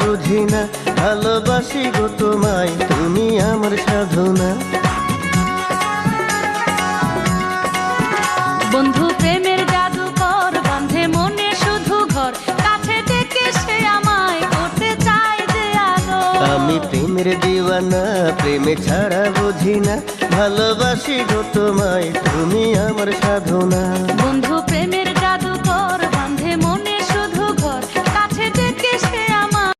বুঝি না, ভালোবাসি গো তোমায়, তুমি আমার সাধনা। বন্ধু প্রেমের জাদুকর, বাঁধে মনে শুধু ঘর, কাছে থেকে সে আমায় করতে চায় যে আগর। আমি প্রেমের দিওয়ানা, প্রেমে ছাড়া বুঝি না, ভালোবাসি গো তোমায়, তুমি আমার সাধনা। বন্ধু প্রেমের